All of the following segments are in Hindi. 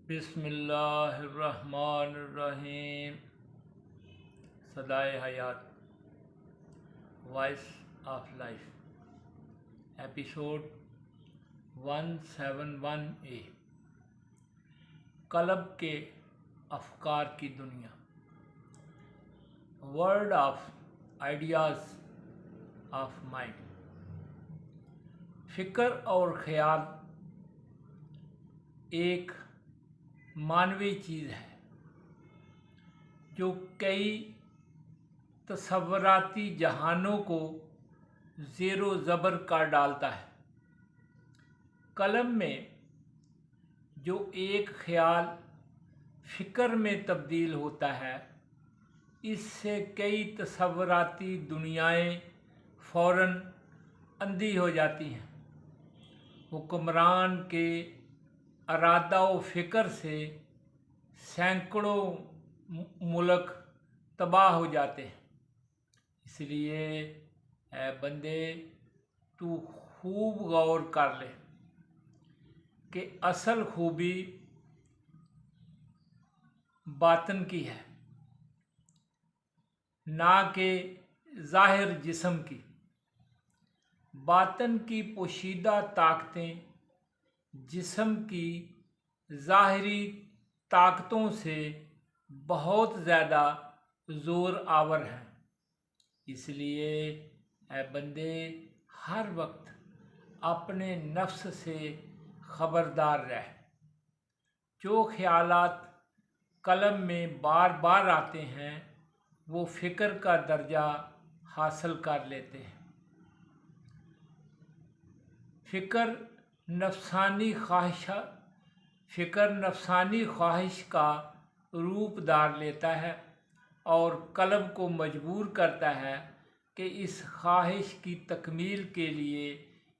बिस्मिल्लाहिर्रहमानिर्रहीम। सदाए हयात, voice of life, episode 171A। कल्ब के अफकार की दुनिया, world of ideas of mind. फ़िक्र और ख्याल एक मानवीय चीज़ है जो कई तसव्वुराती जहानों को ज़ेरो ज़बर कर डालता है। कलम में जो एक ख्याल फ़िक्र में तब्दील होता है, इससे कई तसव्वुराती दुनियाएं फ़ौरन अंधी हो जाती हैं। हुक्मरान के इरादा व फ़िक्र से सैकड़ों मुल्क तबाह हो जाते हैं। इसलिए ऐ बंदे, तू खूब गौर कर ले कि असल खूबी बातन की है, ना कि ज़ाहिर जिस्म की। बातन की पोशीदा ताकतें जिस्म की ज़ाहिरी ताकतों से बहुत ज़्यादा ज़ोर आवर हैं। इसलिए ऐ बंदे, हर वक्त अपने नफ्स से ख़बरदार रह। जो ख्यालात कलम में बार बार आते हैं वो फ़िक्र का दर्जा हासिल कर लेते हैं। फ़िक्र नफसानी ख्वाहिश का रूप धार लेता है और कल्ब को मजबूर करता है कि इस ख्वाहिश की तकमील के लिए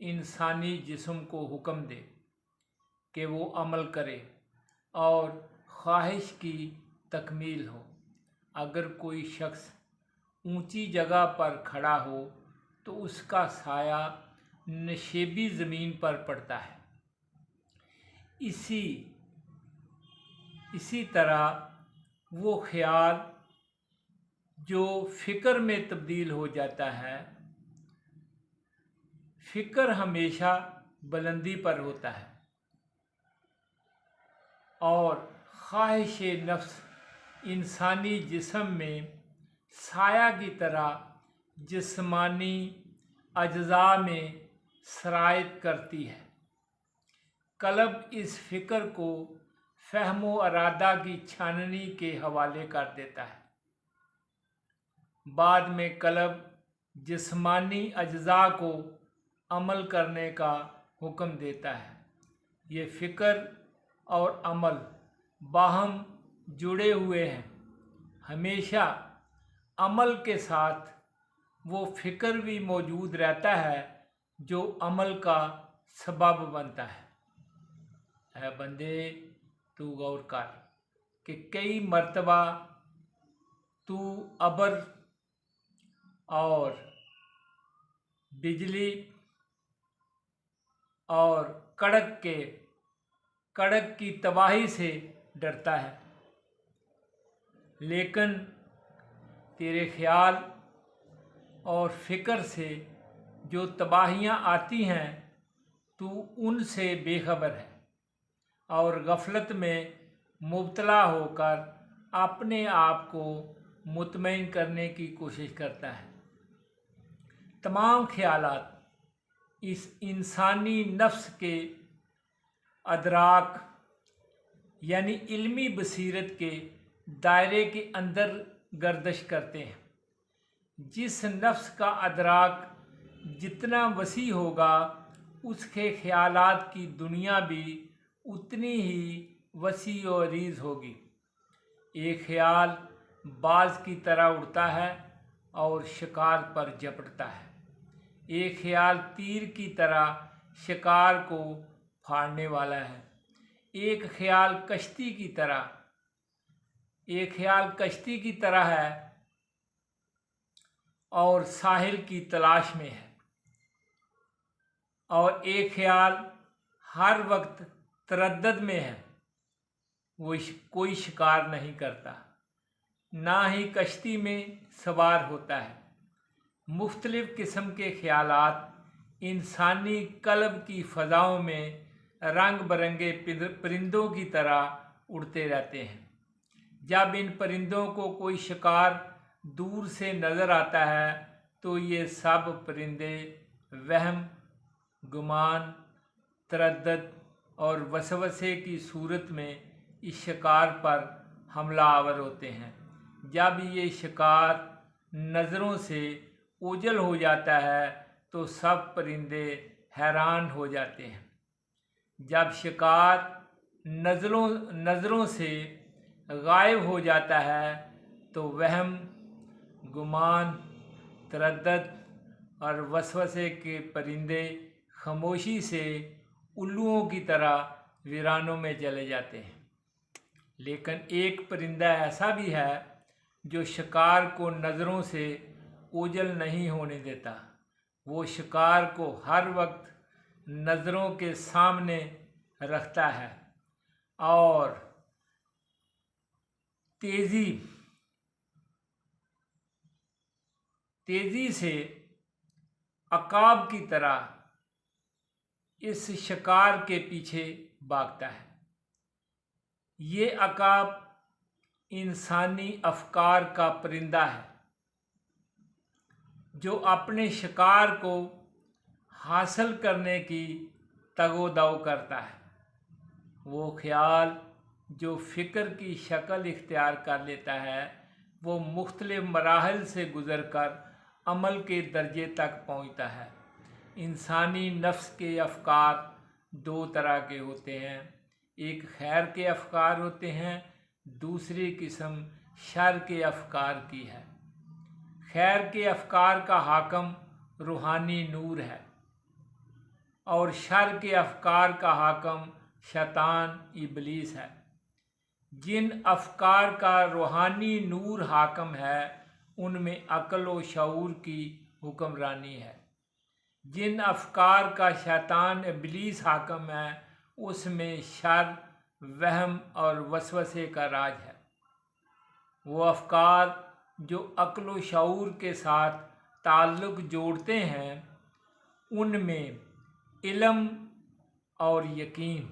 इंसानी जिस्म को हुक्म दे कि वो अमल करे और ख्वाहिश की तकमील हो। अगर कोई शख्स ऊंची जगह पर खड़ा हो तो उसका साया नशेबी ज़मीन पर पड़ता है। इसी तरह वो ख्याल जो फ़िक्र में तब्दील हो जाता है, फ़िक्र हमेशा बुलंदी पर होता है और ख्वाहिश नफ्स इंसानी जिस्म में साया की तरह जिस्मानी अज्जा में सरायत करती है। कल्ब इस फ़िक्र को फ़हम व इरादा की छाननी के हवाले कर देता है। बाद में कल्ब जिस्मानी अज्जा को अमल करने का हुक्म देता है। ये फ़िक्र और अमल बाहम जुड़े हुए हैं। हमेशा अमल के साथ वो फ़िक्र भी मौजूद रहता है जो अमल का सबब बनता है। है बंदे, तू गौर कर कि कई मर्तबा तू अबर और बिजली और कड़क की तबाही से डरता है, लेकिन तेरे ख्याल और फ़िक्र से जो तबाहियाँ आती हैं तू उनसे बेखबर है और गफलत में मुब्तला होकर अपने आप को मुतमईन करने की कोशिश करता है। तमाम ख्यालात इस इंसानी नफ्स के अदराक यानी इल्मी बसीरत के दायरे के अंदर गर्दिश करते हैं। जिस नफ्स का अदराक जितना वसी होगा, उसके ख्यालात की दुनिया भी उतनी ही वसी और अरीज़ होगी। एक ख्याल बाज की तरह उड़ता है और शिकार पर झपटता है। एक ख्याल तीर की तरह शिकार को फाड़ने वाला है। एक ख्याल कश्ती की तरह है और साहिल की तलाश में है। और एक ख्याल हर वक्त तरद्दद में है वो कोई शिकार नहीं करता, ना ही कश्ती में सवार होता है। मुख्तलिफ़ किस्म के ख़यालात इंसानी कल्ब की फ़ज़ाओं में रंग बरंगे परिंदों की तरह उड़ते रहते हैं। जब इन परिंदों को कोई शिकार दूर से नज़र आता है तो ये सब परिंदे वहम, गुमान, तरद्दुद और वसवसे की सूरत में इस शिकार पर हमला आवर होते हैं। जब ये शिकार नज़रों से ओझल हो जाता है तो सब परिंदे हैरान हो जाते हैं। जब शिकार नज़रों से गायब हो जाता है तो वहम, गुमान, तरद्दुद और वसवसे के परिंदे खामोशी से उल्लुओं की तरह वीरानों में चले जाते हैं। लेकिन एक परिंदा ऐसा भी है जो शिकार को नज़रों से ओझल नहीं होने देता। वो शिकार को हर वक्त नज़रों के सामने रखता है और तेज़ी से अकाब की तरह इस शिकार के पीछे भागता है। ये अकाब इंसानी अफकार का परिंदा है जो अपने शिकार को हासिल करने की तगोदाव करता है। वो ख्याल जो फ़िक्र की शक्ल इख्तियार कर लेता है वो मुख्तलिफ मराहल से गुज़र कर अमल के दर्जे तक पहुँचता है। इंसानी नफ्स के अफकार दो तरह के होते हैं, एक खैर के अफकार होते हैं, दूसरी किस्म शर के अफकार की है। खैर के अफकार का हाकम रूहानी नूर है और शर के अफकार का हाकम शैतान इबलीस है। जिन अफकार का रूहानी नूर हाकम है उनमें अक्ल व शऊर की हुक्मरानी है। जिन अफकार का शैतान इबलीस हाकम है उसमें शर, वहम और वसवसे का राज है। वो अफकार जो अक्ल व शऊर के साथ ताल्लुक़ जोड़ते हैं उनमें इल्म और यकीन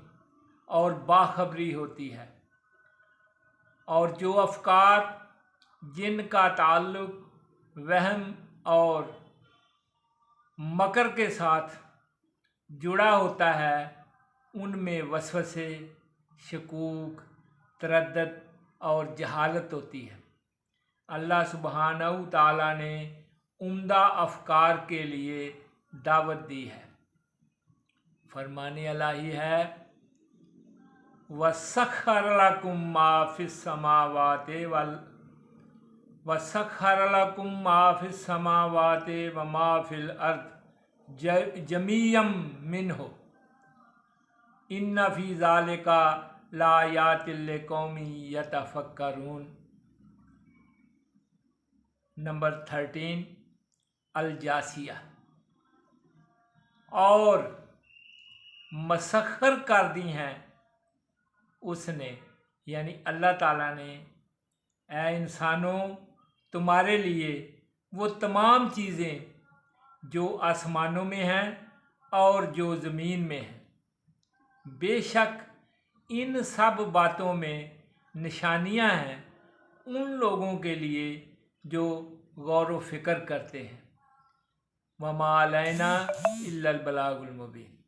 और बाखबरी होती है, और जो अफकार जिनका ताल्लुक़ वहम और मकर के साथ जुड़ा होता है उनमें वसवसे, शकूक, तरद्दुद और जहालत होती है। अल्लाह सुब्हानहू ताला ने उम्दा अफकार के लिए दावत दी है। फरमाने इलाही है, वसख्खर लकुम मा फिस समावाति व मा फिल अर्द जमीयम मिन्हु इन्ना फी ज़ालिका लायातिल लिक़ौमिन यतफ़क्करून। नंबर 13 अल जासिया। और मसख्खर कर दी हैं उसने यानी अल्लाह ताला ने, ऐ इंसानों तुम्हारे लिए वो तमाम चीज़ें जो आसमानों में हैं और जो ज़मीन में हैं। बेशक इन सब बातों में निशानियां हैं उन लोगों के लिए जो गौर व फिक्र करते हैं। वमा अलैना इल्लल बलागुल मुबीन।